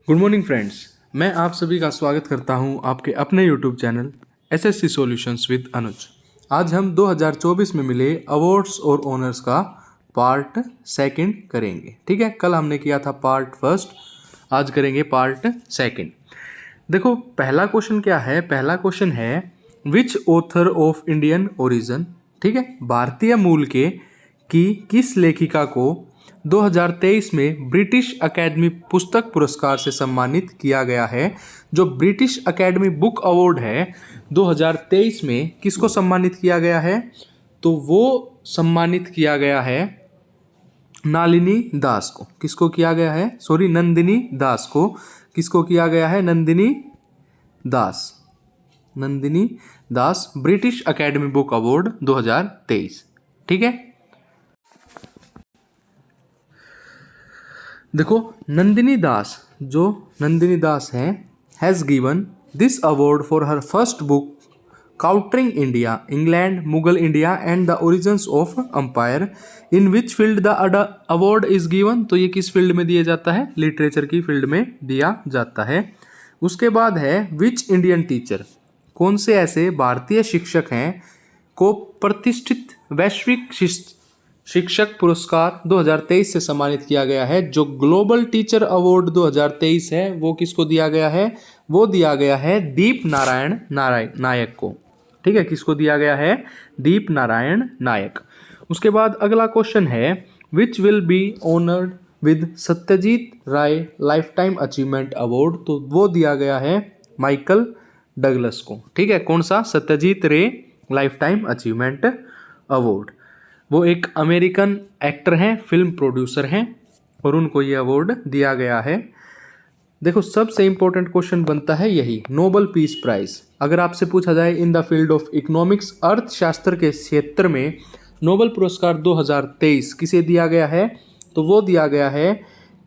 Good morning friends. मैं आप सभी का स्वागत करता हूं आपके अपने YouTube channel SSC solutions with Anuj. आज हम 2024 में मिले अवार्ड्स और ऑनर्स का पार्ट सेकंड करेंगे। ठीक है, कल हमने किया था पार्ट फर्स्ट, आज करेंगे पार्ट सेकंड। देखो पहला क्वेश्चन क्या है। पहला क्वेश्चन है विच ऑथर ऑफ इंडियन ओरिजिन, ठीक है, भारतीय मूल के की किस लेखिका को 2023 में ब्रिटिश अकेडमी पुस्तक पुरस्कार से सम्मानित किया गया है। जो ब्रिटिश अकेडमी बुक अवार्ड है 2023 में किसको सम्मानित किया गया है, तो वो सम्मानित किया गया है नलिनी दास को। किसको किया गया है, सॉरी नंदिनी दास को। किसको किया गया है, नंदिनी दास। नंदिनी दास ब्रिटिश अकेडमी बुक अवार्ड 2023। ठीक है, देखो नंदिनी दास, जो नंदिनी दास हैं, has given this award for her first book countering India, England, Mughal India and the origins of empire. In which field the award is given, तो ये किस फील्ड में दिया जाता है, लिटरेचर की फील्ड में दिया जाता है। उसके बाद है विच इंडियन टीचर, कौन से ऐसे भारतीय शिक्षक हैं को प्रतिष्ठित वैश्विक शिक्षक पुरस्कार 2023 से सम्मानित किया गया है। जो ग्लोबल टीचर अवार्ड 2023 है वो किसको दिया गया है, वो दिया गया है दीप नारायण नायक को। ठीक है, किसको दिया गया है, दीप नारायण नायक। उसके बाद अगला क्वेश्चन है which will be honoured with Satyajit Ray lifetime achievement award, तो वो दिया गया है माइकल डगलस को। ठीक है, कौन सा, सत्यजीत रे लाइफ टाइम अचीवमेंट अवार्ड। वो एक अमेरिकन एक्टर हैं, फिल्म प्रोड्यूसर हैं और उनको ये अवार्ड दिया गया है। देखो सबसे इंपॉर्टेंट क्वेश्चन बनता है यही, नोबेल पीस प्राइज। अगर आपसे पूछा जाए इन द फील्ड ऑफ इकोनॉमिक्स, अर्थशास्त्र के क्षेत्र में नोबेल पुरस्कार 2023 किसे दिया गया है, तो वो दिया गया है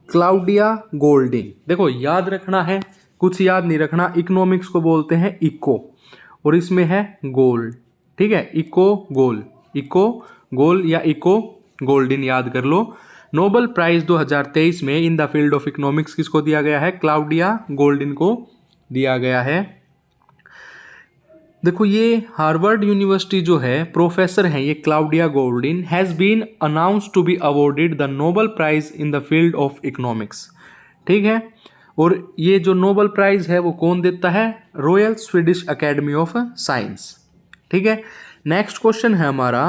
क्लाउडिया गोल्डिंग। देखो याद रखना है, कुछ याद नहीं रखना। इकोनॉमिक्स को बोलते हैं इको और इसमें है गोल्ड। ठीक है, इको गोल, इको गोल या इको गोल्डन याद कर लो। नोबेल प्राइज 2023 में इन द फील्ड ऑफ इकोनॉमिक्स किसको दिया गया है, क्लाउडिया गोल्डन को दिया गया है। देखो ये हार्वर्ड यूनिवर्सिटी जो है, प्रोफेसर हैं ये Claudia Goldin, has been announced to be awarded the Nobel prize in the field of economics. ठीक है, और ये जो नोबेल प्राइज है वो कौन देता है, Royal Swedish Academy of Science. ठीक है, नेक्स्ट क्वेश्चन है हमारा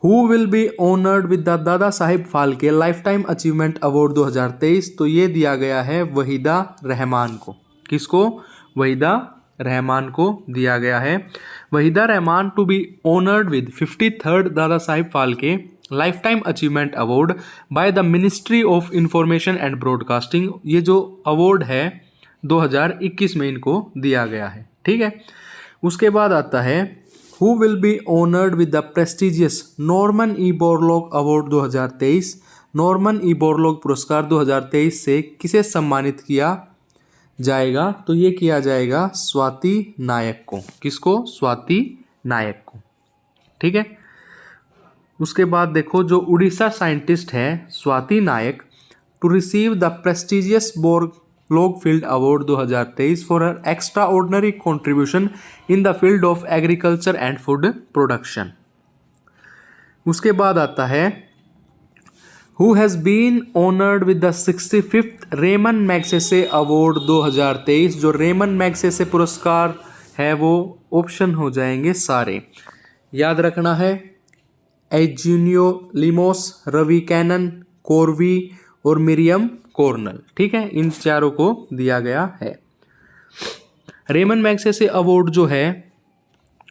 who will be honoured with the Dada Sahib Phalke lifetime achievement award 2023, तो ये दिया गया है वहीदा रहमान को। किसको, वहीदा रहमान को दिया गया है। Waheeda Rehman to be honoured with 53rd Dada Sahib Phalke lifetime achievement award by the ministry of information and broadcasting. ये जो अवार्ड है 2021 में इनको दिया गया है। ठीक है, उसके बाद आता है Who will be honored with the prestigious Norman E Borlaug award 2023। Norman E Borlaug पुरस्कार 2023 से किसे सम्मानित किया जाएगा, तो ये किया जाएगा स्वाति नायक को। किसको, स्वाति नायक को। ठीक है, उसके बाद देखो जो उड़ीसा साइंटिस्ट है Swati Nayak to receive the prestigious Borlaug Field Award 2023 for her extraordinary contribution in the field of agriculture and food production. उसके बाद आता है who has been honoured with the 65th Ramon Magsaysay award 2023। जो Ramon Magsaysay पुरस्कार है वो option हो जाएंगे सारे, याद रखना है एजुनियो लिमोस, रवि कैनन, कोरवी और मिरियम कॉर्नल। ठीक है, इन चारों को दिया गया है। रेमन मैग्सेसे अवार्ड जो है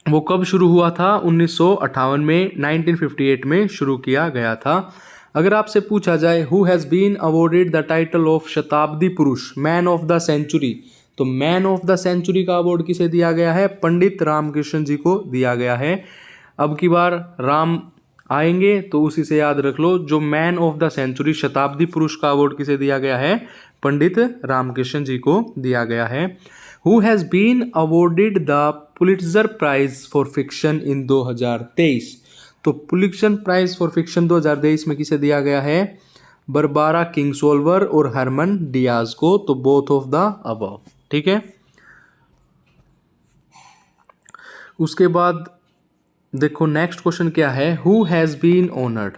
वो कब शुरू हुआ था, 1958 में, 1958 में शुरू किया गया था। अगर आपसे पूछा जाए who has been awarded the title of Shatabdi Purush, man of the century, तो मैन ऑफ द सेंचुरी का अवार्ड किसे दिया गया है, पंडित रामकृष्ण जी को दिया गया है। अब की बार राम आएंगे तो उसी से याद रख लो, जो मैन ऑफ द सेंचुरी शताब्दी पुरुष का अवार्ड किसे दिया गया है, पंडित रामकृष्ण जी को दिया गया है। Who has been awarded the Pulitzer prize for fiction in 2023, तो पुलिट्जर प्राइज फॉर फिक्शन 2023 में किसे दिया गया है, बरबारा किंगसोल्वर और हरमन डियाज को, तो बोथ ऑफ द अबव। ठीक है, उसके बाद देखो नेक्स्ट क्वेश्चन क्या है, हु हैज़ बीन ऑनर्ड।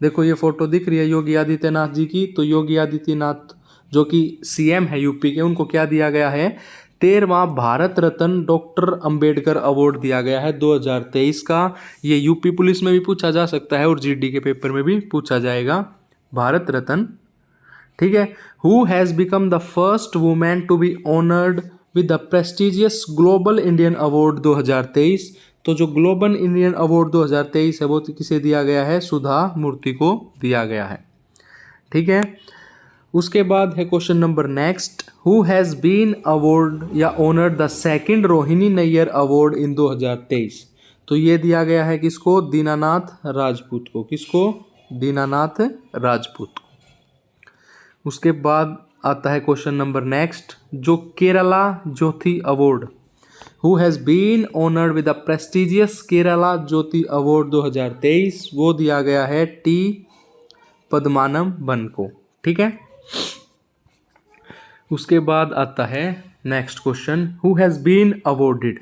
देखो ये फोटो दिख रही है योगी आदित्यनाथ जी की, तो योगी आदित्यनाथ जो कि सीएम है यूपी के, उनको क्या दिया गया है, 13वां भारत रत्न डॉक्टर अंबेडकर अवार्ड दिया गया है 2023 का। ये यूपी पुलिस में भी पूछा जा सकता है और जीडी के पेपर में भी पूछा जाएगा, भारत रत्न। ठीक है, who has become the first women to be honoured with the prestigious global Indian award 2023। तो जो ग्लोबल इंडियन अवार्ड 2023 है वो किसे दिया गया है, सुधा मूर्ति को दिया गया है। ठीक है, उसके बाद है question number next, who has been award या honoured the second Rohini Nayyar award in 2023। तो ये दिया गया है किसको, दीनानाथ राजपूत को। किसको, दीनानाथ राजपूत को। उसके बाद आता है क्वेश्चन नंबर नेक्स्ट, जो Kerala Jyoti award, who has been honoured with the prestigious Kerala Jyoti award 2023, वो दिया गया है टी पद्मानम बन को। ठीक है, उसके बाद आता है next question, who has been awarded.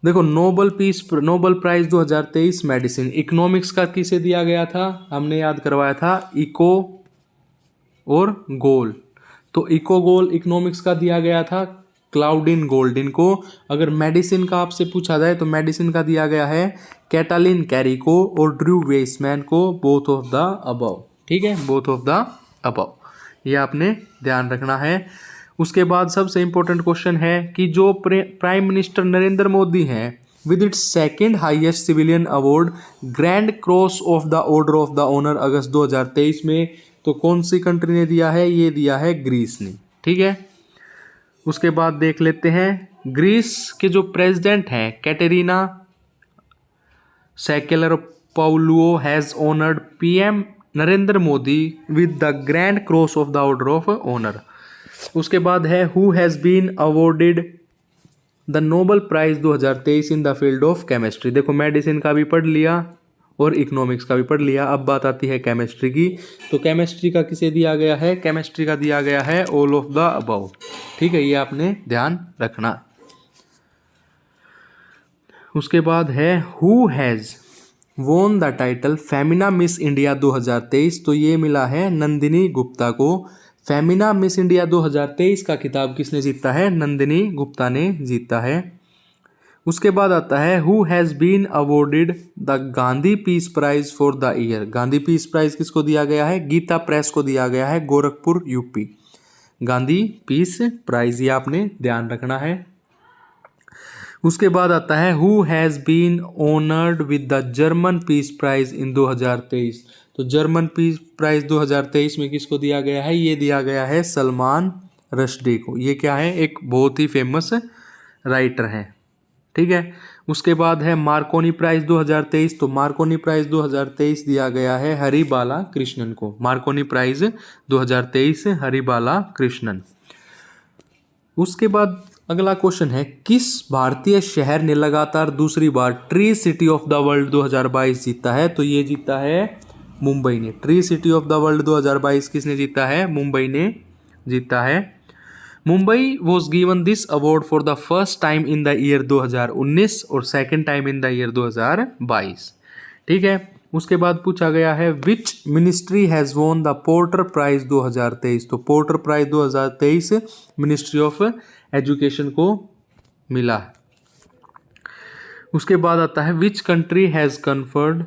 देखो नोबल प्राइज 2023 मेडिसिन, इकोनॉमिक्स का किसे दिया गया था, हमने याद करवाया था इको और गोल। तो इको गोल इकोनॉमिक्स का दिया गया था क्लाउडिन गोल्डिन को। अगर मेडिसिन का आपसे पूछा जाए तो मेडिसिन का दिया गया है कैटालिन कैरी को और ड्रू वेसमैन को, बोथ ऑफ द अबव। ठीक है, बोथ ऑफ द अबव, ये आपने ध्यान रखना है। उसके बाद सबसे इंपॉर्टेंट क्वेश्चन है कि जो प्राइम मिनिस्टर नरेंद्र मोदी हैं with its second highest civilian award Grand cross of the order of the Honour अगस्त 2023 में, तो कौन सी कंट्री ने दिया है, ये दिया है ग्रीस ने। ठीक है, उसके बाद देख लेते हैं ग्रीस के जो प्रेसिडेंट हैं Katerina Sakellaropoulou has honoured PM Narendra Modi with the Grand cross of the order of Honour. उसके बाद है who has been awarded the Nobel prize 2023 in the field of chemistry. देखो मेडिसिन का भी पढ़ लिया और इकोनॉमिक्स का भी पढ़ लिया, अब बात आती है केमिस्ट्री की। तो केमिस्ट्री का किसे दिया गया है, केमिस्ट्री का दिया गया है ऑल ऑफ द अबव। ठीक है, ये आपने ध्यान रखना। उसके बाद है who has won the title Femina miss India 2023। तो ये मिला है नंदिनी गुप्ता को। फेमिना मिस इंडिया 2023 का खिताब किसने जीता है, नंदिनी गुप्ता ने जीता है। उसके बाद आता है who has been awarded the Gandhi peace prize for the year. Gandhi peace prize किसको दिया गया है, गीता प्रेस को दिया गया है, Gorakhpur UP. Gandhi peace prize, ये आपने ध्यान रखना है। उसके बाद आता है who has been honoured with the German peace prize in 2023। तो जर्मन पीस प्राइज 2023 में किसको दिया गया है, ये दिया गया है सलमान रश्दी को। ये क्या है, एक बहुत ही फेमस राइटर हैं। ठीक है, उसके बाद है मार्कोनी प्राइज 2023। तो मार्कोनी प्राइज 2023 दिया गया है हरिबाला कृष्णन को। Marconi prize 2023 Haribala Krishnan. उसके बाद अगला क्वेश्चन है किस भारतीय शहर ने लगातार दूसरी बार tree city of the world 2022 जीता है। तो ये जीता है मुंबई ने। Tree city of the world 2022 किसने जीता है, मुंबई ने जीता है। Mumbai was given this award for the first time in the year 2019 और second time in the year 2022। ठीक है, उसके बाद पूछा गया है which ministry has won the Porter prize 2023। तो Porter prize 2023 ministry of education को मिला है। उसके बाद आता है which country has conferred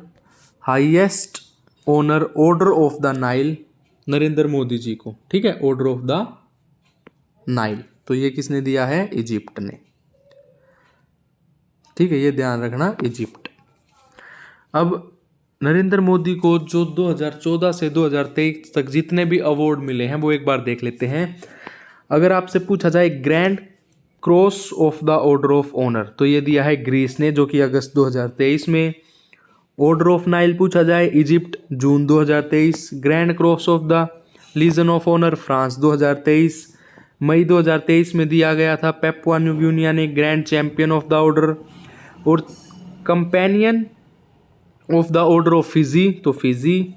highest honour order of the Nile Narendra Modi ji को। ठीक है, ऑर्डर ऑफ द नाइल, तो ये किसने दिया है, इजिप्ट ने। ठीक है, ये ध्यान रखना, इजिप्ट। अब नरेंद्र मोदी को जो 2014 से 2023 तक जितने भी अवार्ड मिले हैं वो एक बार देख लेते हैं। अगर आपसे पूछा जाए grand cross of the order of honour, तो ये दिया है ग्रीस ने जो कि अगस्त 2023 में। ऑर्डर ऑफ नाइल पूछा जाए Egypt June 2023। Grand cross of the Legion of Honour France 2023 मई 2023 में दिया गया था। पेपुआ न्यू गिनिया ने grand champion of the order. और companion of the order of Fiji, तो Fiji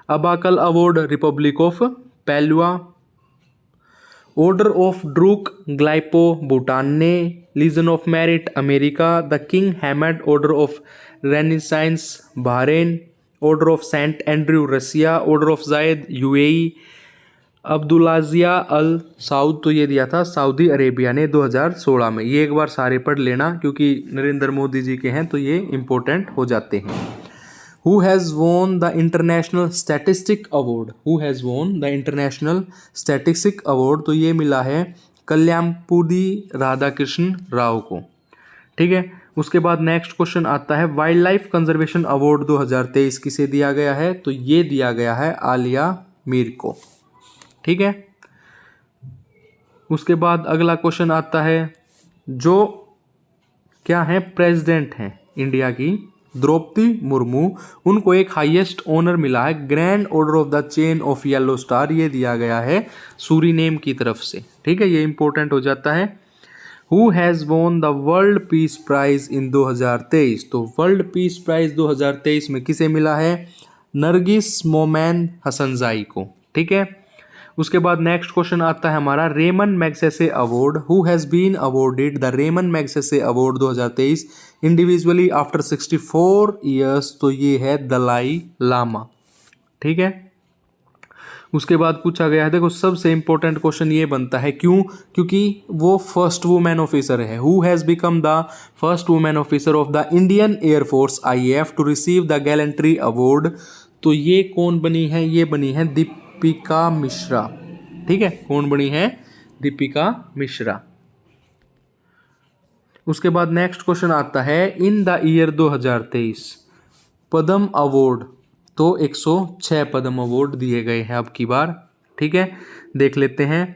Ebakl award Republic of Palau, Order of Druk Gyalpo Bhutan ने, Legion of Merit America, the King Hamad Order of Renaissance Bahrain, Order of Saint Andrew Russia, Order of जायद UAE, अब्दुलाजिया अल Saud तो ये दिया था Saudi Arabia ने 2016 में। ये एक बार सारे पढ़ लेना क्योंकि नरेंद्र मोदी जी के हैं तो ये इम्पोर्टेंट हो जाते हैं। Who has won the international statistic award, who has won the international statistic award, तो ये मिला है कल्याणपुरी राधाकृष्ण राव को। ठीक है, उसके बाद नेक्स्ट क्वेश्चन आता है वाइल्ड लाइफ कंजर्वेशन अवार्ड 2023 किसे दिया गया है, तो ये दिया गया है आलिया मीर को। ठीक है, उसके बाद अगला क्वेश्चन आता है जो क्या है प्रेसिडेंट हैं इंडिया की द्रौपदी मुर्मू, उनको एक हाईएस्ट ऑनर मिला है grand order of the chain of yellow star, ये दिया गया है सूरीनेम की तरफ से। ठीक है, ये इंपॉर्टेंट हो जाता है। Who has won the world peace prize in 2023, तो वर्ल्ड पीस प्राइज 2023 में किसे मिला है, नरगिस मोमेन हसनजाई को। ठीक है, उसके बाद नेक्स्ट क्वेश्चन आता है हमारा Ramon Magsaysay award, who has been awarded the Ramon Magsaysay award 2023 individually after 64 years, तो ये है दलाई लामा। ठीक है, उसके बाद पूछा गया है, देखो सबसे इंपॉर्टेंट क्वेश्चन ये बनता है क्यों, क्योंकि वो फर्स्ट वुमेन ऑफिसर है। Who has become the first women officer of the Indian air force IAF to receive the gallantry award, तो ये कौन बनी है, ये बनी है दीपिका मिश्रा। ठीक है, कौन बनी है, दीपिका मिश्रा। उसके बाद नेक्स्ट क्वेश्चन आता है इन द ईयर 2023 पद्म अवार्ड, तो 106 पद्म अवार्ड दिए गए हैं अब की बार। ठीक है, देख लेते हैं।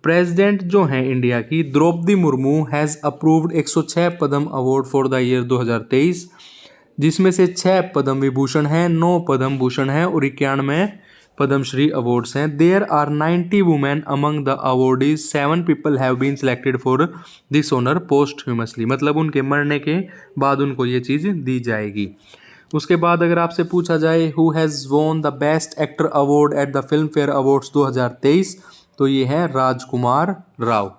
प्रेसिडेंट जो हैं इंडिया की Droupadi Murmu has approved 106 Padma award for the year 2023, जिसमें से 6 पद्म विभूषण हैं, 9 पद्म भूषण हैं और 91 पद्मश्री अवार्ड्स हैं। There are 90 women among the awardees, 7 people have been selected for this honour posthumously, मतलब उनके मरने के बाद उनको ये चीज़ दी जाएगी। उसके बाद अगर आपसे पूछा जाए who has won the best actor award at the film fair awards 2023, तो ये है राजकुमार राव।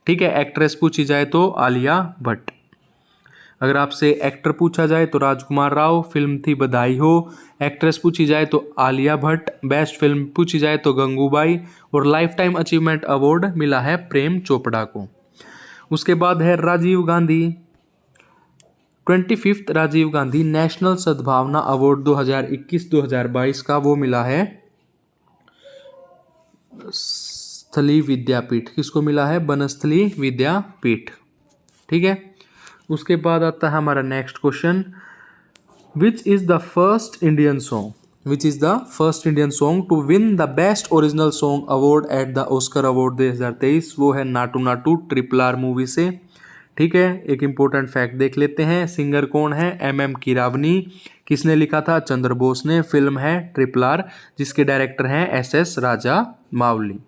ठीक है, एक्ट्रेस पूछी जाए तो आलिया भट्ट। अगर आपसे एक्टर पूछा जाए तो राजकुमार राव, फिल्म थी बधाई हो। एक्ट्रेस पूछी जाए तो आलिया भट्ट, बेस्ट फिल्म पूछी जाए तो गंगूबाई, और लाइफ टाइम अचीवमेंट अवार्ड मिला है प्रेम चोपड़ा को। उसके बाद है राजीव गांधी 25th राजीव गांधी नेशनल सद्भावना अवार्ड 2021-2022 का, वो मिला है स्थली विद्यापीठ। किसको मिला है, बनस्थली विद्यापीठ। ठीक है, उसके बाद आता है हमारा next question which is the first Indian song, which is the first Indian song to win the best original song award at the Oscar award 2023, वो है नाटू नाटू RRR मूवी से। ठीक है, एक इम्पोर्टेंट फैक्ट देख लेते हैं, सिंगर कौन है, MM कीरावनी, किसने लिखा था, चंद्र बोस ने, फिल्म है RRR जिसके डायरेक्टर हैं SS राजा मावली।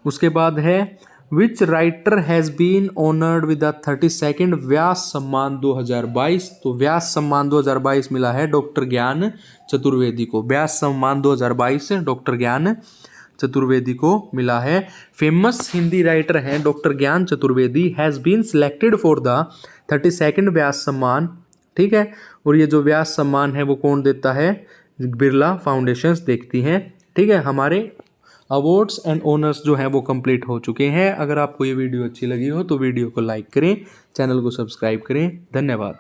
उसके बाद है which writer has been honoured with the 32nd Vyas Samman 2022, तो व्यास सम्मान 2022 मिला है डॉक्टर ज्ञान चतुर्वेदी को। व्यास सम्मान 2022 डॉक्टर ज्ञान चतुर्वेदी को मिला है। फेमस हिंदी राइटर हैं doctor Gyan Chaturvedi, has been selected for the 32nd Vyas Samman. ठीक है, और ये जो व्यास सम्मान है वो कौन देता है, बिरला फाउंडेशंस देखती हैं। ठीक है, हमारे अवार्ड्स एंड ऑनर्स जो हैं वो कंप्लीट हो चुके हैं। अगर आपको ये वीडियो अच्छी लगी हो तो वीडियो को लाइक करें, चैनल को सब्सक्राइब करें। धन्यवाद।